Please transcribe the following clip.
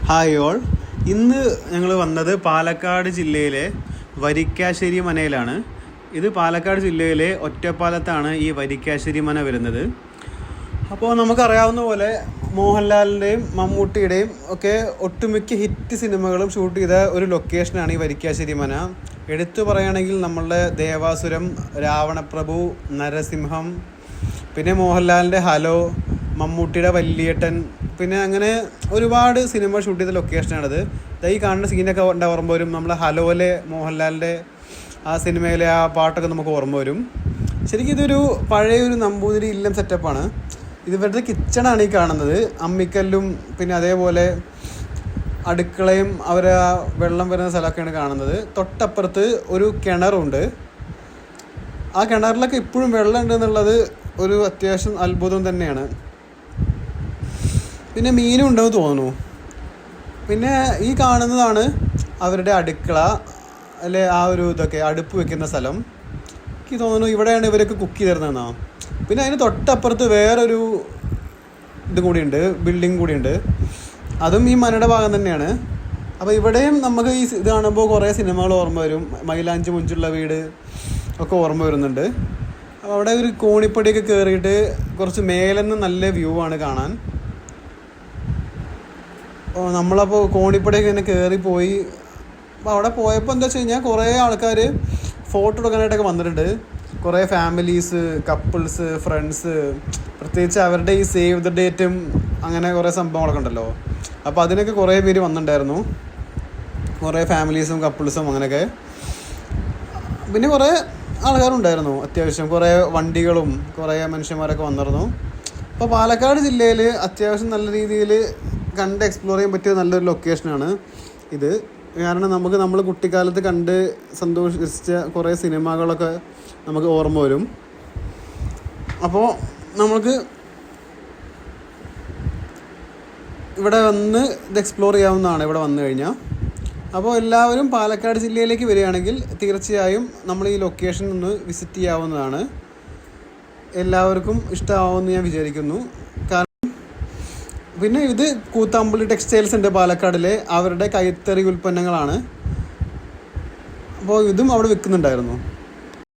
Hi all. ഇന്ന് ഞങ്ങൾ വന്നത് പാലക്കാട് ജില്ലയിലെ വരിക്കാശ്ശേരി മനയിലാണ്. ഇത് പാലക്കാട് ജില്ലയിലെ ഒറ്റപ്പാലത്താണ് ഈ വരിക്കാശ്ശേരി മന വരുന്നത്. അപ്പോൾ നമുക്കറിയാവുന്ന പോലെ മോഹൻലാലിൻ്റെയും മമ്മൂട്ടിയുടെയും ഒക്കെ ഒട്ടുമിക്ക ഹിറ്റ് സിനിമകളും ഷൂട്ട് ചെയ്ത ഒരു ലൊക്കേഷനാണ് ഈ വരിക്കാശ്ശേരി മന. എടുത്തു പറയുകയാണെങ്കിൽ നമ്മളുടെ ദേവാസുരം, രാവണപ്രഭു, നരസിംഹം, പിന്നെ മോഹൻലാലിൻ്റെ ഹലോ, മമ്മൂട്ടിയുടെ വല്യേട്ടൻ, പിന്നെ അങ്ങനെ ഒരുപാട് സിനിമ ഷൂട്ട് ചെയ്ത ലൊക്കേഷനാണിത്. ഈ കാണുന്ന സീനൊക്കെ ഓർമ്മ വരും. നമ്മൾ ഹലോയിലെ മോഹൻലാലിൻ്റെ ആ സിനിമയിലെ ആ പാട്ടൊക്കെ നമുക്ക് ഓർമ്മ വരും. ശരിക്കും ഇതൊരു പഴയൊരു നമ്പൂതിരി ഇല്ലം സെറ്റപ്പാണ്. ഇത് ഇവരുടെ കിച്ചണാണ് ഈ കാണുന്നത്. അമ്മിക്കല്ലും പിന്നെ അതേപോലെ അടുക്കളയും അവരെ വെള്ളം വരുന്ന സ്ഥലമൊക്കെയാണ് കാണുന്നത്. തൊട്ടപ്പുറത്ത് ഒരു കിണറുണ്ട്. ആ കിണറിലൊക്കെ ഇപ്പോഴും വെള്ളം ഉണ്ട് എന്നുള്ളത് ഒരു അത്യാവശ്യം അത്ഭുതം തന്നെയാണ്. പിന്നെ മീനും ഉണ്ടെന്ന് തോന്നുന്നു. പിന്നെ ഈ കാണുന്നതാണ് അവരുടെ അടുക്കള, അല്ലെ ആ ഒരു ഇതൊക്കെ അടുപ്പ് വെക്കുന്ന സ്ഥലം. എനിക്ക് തോന്നുന്നു ഇവിടെയാണ് ഇവരൊക്കെ കുക്ക് ചെയ്തിരുന്നതെന്നാ. പിന്നെ അതിന് തൊട്ടപ്പുറത്ത് വേറൊരു ഇത് കൂടിയുണ്ട്, ബിൽഡിങ് കൂടിയുണ്ട്. അതും ഈ മനയുടെ ഭാഗം തന്നെയാണ്. അപ്പോൾ ഇവിടെയും നമുക്ക് ഈ ഇത് കാണുമ്പോൾ കുറേ സിനിമകൾ ഓർമ്മ വരും. മൈലാഞ്ചി മുഞ്ചുള്ള വീട് ഒക്കെ ഓർമ്മ വരുന്നുണ്ട്. അപ്പോൾ അവിടെ ഒരു കോണിപ്പടിയൊക്കെ കയറിയിട്ട് കുറച്ച് മേലെന്ന് നല്ല വ്യൂ ആണ് കാണാൻ. നമ്മളപ്പോൾ കോണിപ്പടിയൊക്കെ ഇങ്ങനെ കയറിപ്പോയി. അപ്പോൾ അവിടെ പോയപ്പോൾ എന്താ വെച്ച് കഴിഞ്ഞാൽ കുറേ ആൾക്കാർ ഫോട്ടോ എടുക്കാനായിട്ടൊക്കെ വന്നിട്ടുണ്ട്. കുറേ ഫാമിലീസ്, കപ്പിൾസ്, ഫ്രണ്ട്സ്, പ്രത്യേകിച്ച് അവരുടെ ഈ സേവ് ദ ഡേറ്റും അങ്ങനെ കുറേ സംഭവങ്ങളൊക്കെ ഉണ്ടല്ലോ. അപ്പോൾ അതിനൊക്കെ കുറേ പേര് വന്നിട്ടുണ്ടായിരുന്നു, കുറേ ഫാമിലീസും കപ്പിൾസും അങ്ങനെയൊക്കെ. പിന്നെ കുറേ ആൾക്കാരുണ്ടായിരുന്നു, അത്യാവശ്യം കുറേ വണ്ടികളും കുറേ മനുഷ്യന്മാരൊക്കെ വന്നിരുന്നു. അപ്പോൾ പാലക്കാട് ജില്ലയിൽ അത്യാവശ്യം നല്ല രീതിയിൽ കണ്ട് എക്സ്പ്ലോർ ചെയ്യാൻ പറ്റിയ നല്ലൊരു ലൊക്കേഷനാണ് ഇത്. കാരണം നമ്മൾ കുട്ടിക്കാലത്ത് കണ്ട് സന്തോഷിച്ച കുറേ സിനിമകളൊക്കെ നമുക്ക് ഓർമ്മ വരും. അപ്പോൾ നമുക്ക് ഇവിടെ വന്ന് ഇത് എക്സ്പ്ലോർ ചെയ്യാവുന്നതാണ് ഇവിടെ വന്നു കഴിഞ്ഞാൽ. അപ്പോൾ എല്ലാവരും പാലക്കാട് ജില്ലയിലേക്ക് വരികയാണെങ്കിൽ തീർച്ചയായും നമ്മൾ ഈ ലൊക്കേഷൻ ഒന്ന് വിസിറ്റ് ചെയ്യാവുന്നതാണ്. എല്ലാവർക്കും ഇഷ്ടമാവുമെന്ന് ഞാൻ വിചാരിക്കുന്നു. പിന്നെ ഇത് കൂത്താമ്പള്ളി ടെക്സ്റ്റൈൽസ് ഉണ്ട് പാലക്കാടിലെ, അവരുടെ കൈത്തറി ഉൽപ്പന്നങ്ങളാണ്. അപ്പോൾ ഇതും അവിടെ വിൽക്കുന്നുണ്ടായിരുന്നു.